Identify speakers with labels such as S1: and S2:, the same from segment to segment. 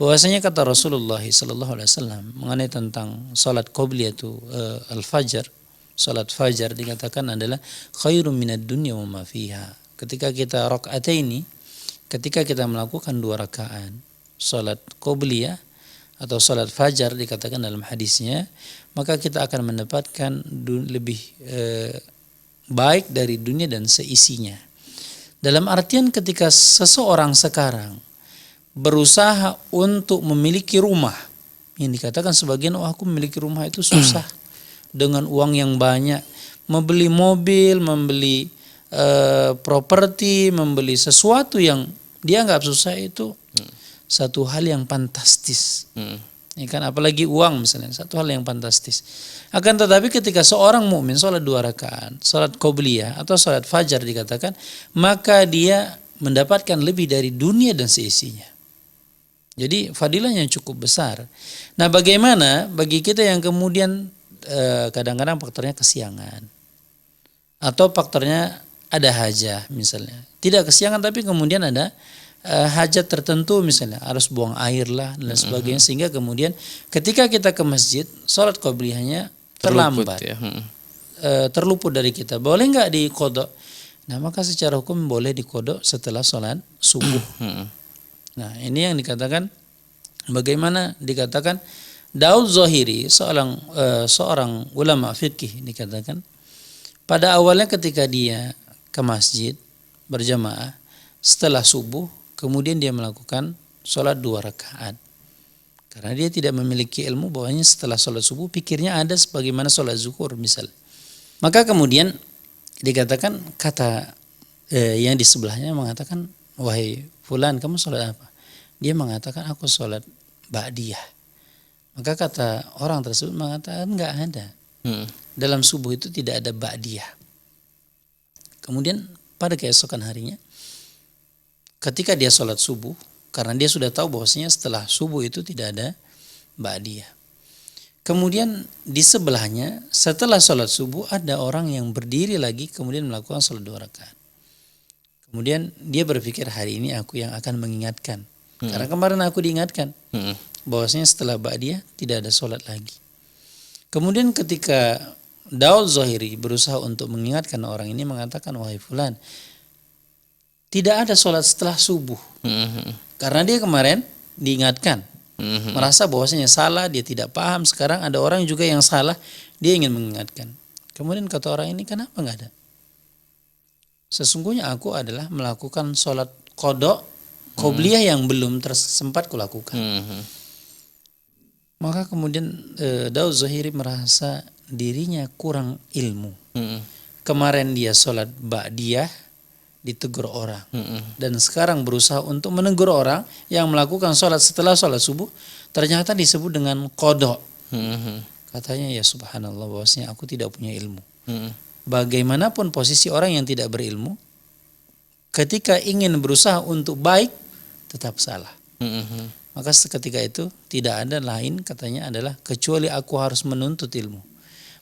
S1: Bahwasanya kata Rasulullah sallallahu alaihi wasallam mengenai tentang salat qobliyah itu al-fajr, salat fajar dikatakan adalah khairum minad dunya wa ma fiha. Ketika kita rakaataini, ketika kita melakukan 2 rakaat salat qobliyah atau salat fajar dikatakan dalam hadisnya, maka kita akan mendapatkan lebih baik dari dunia dan seisinya. Dalam artian ketika seseorang sekarang berusaha untuk memiliki rumah, yang dikatakan sebagian, aku memiliki rumah itu susah dengan uang yang banyak, membeli mobil, membeli properti, membeli sesuatu yang dia anggap susah itu satu hal yang fantastis. Ya kan, apalagi uang misalnya, satu hal yang fantastis. Akan tetapi ketika seorang mukmin sholat 2 rakaat, sholat qobliyah atau sholat fajar dikatakan, maka dia mendapatkan lebih dari dunia dan seisinya. Jadi fadilahnya cukup besar. Nah, bagaimana bagi kita yang kemudian kadang-kadang faktornya kesiangan atau faktornya ada hajah misalnya, tidak kesiangan tapi kemudian ada hajat tertentu misalnya harus buang air lah dan sebagainya, sehingga kemudian ketika kita ke masjid sholat qobliyahnya terlambat, terluput dari kita, boleh nggak diqodok? Nah, maka secara hukum boleh diqodok setelah sholat subuh. Nah, ini yang dikatakan, bagaimana dikatakan Daud Zahiri, seorang ulama fikih, dikatakan pada awalnya ketika dia ke masjid berjamaah setelah subuh, kemudian dia melakukan sholat 2 rakaat. Karena dia tidak memiliki ilmu bahwanya setelah sholat subuh pikirnya ada sebagaimana sholat zuhur misal. Maka kemudian dikatakan, kata yang di sebelahnya mengatakan, wahai fulan, kamu sholat apa? Dia mengatakan, aku sholat ba'diyah. Maka kata orang tersebut mengatakan, enggak ada. Dalam subuh itu tidak ada ba'diyah. Kemudian pada keesokan harinya, ketika dia sholat subuh, karena dia sudah tahu bahwasanya setelah subuh itu tidak ada ba'diyah. Kemudian di sebelahnya setelah sholat subuh ada orang yang berdiri lagi kemudian melakukan sholat 2 rakaat. Kemudian dia berpikir, hari ini aku yang akan mengingatkan. Karena kemarin aku diingatkan bahwasanya setelah ba'diyah tidak ada sholat lagi. Kemudian ketika Daud Zahiri berusaha untuk mengingatkan orang ini, mengatakan, wahai fulan, tidak ada sholat setelah subuh. Karena dia kemarin diingatkan, merasa bahwasanya salah, dia tidak paham. Sekarang ada orang juga yang salah, dia ingin mengingatkan. Kemudian kata orang ini, kenapa nggak ada? Sesungguhnya aku adalah melakukan sholat qodok qobliyah yang belum sempat kulakukan. Maka kemudian Daud Zahiri merasa dirinya kurang ilmu. Kemarin dia sholat ba'diyah ditegur orang, dan sekarang berusaha untuk menegur orang yang melakukan sholat setelah sholat subuh, ternyata disebut dengan qodok. Katanya, ya subhanallah, bahwasanya aku tidak punya ilmu. Bagaimanapun posisi orang yang tidak berilmu, ketika ingin berusaha untuk baik tetap salah. Maka seketika itu tidak ada lain, katanya, adalah kecuali aku harus menuntut ilmu.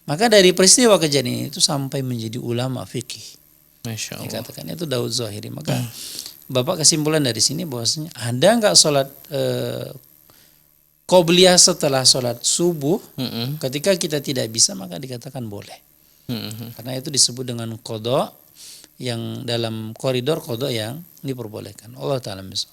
S1: Maka dari peristiwa kejadian itu sampai menjadi ulama fikih.
S2: Masya Allah.
S1: Dikatakan itu Daud Zahiri. Maka Bapak kesimpulan dari sini bahwasanya ada nggak sholat qobliyah setelah sholat subuh? Ketika kita tidak bisa, maka dikatakan boleh. Karena itu disebut dengan qodok, yang dalam koridor qodok yang diperbolehkan. Allah Ta'ala misal.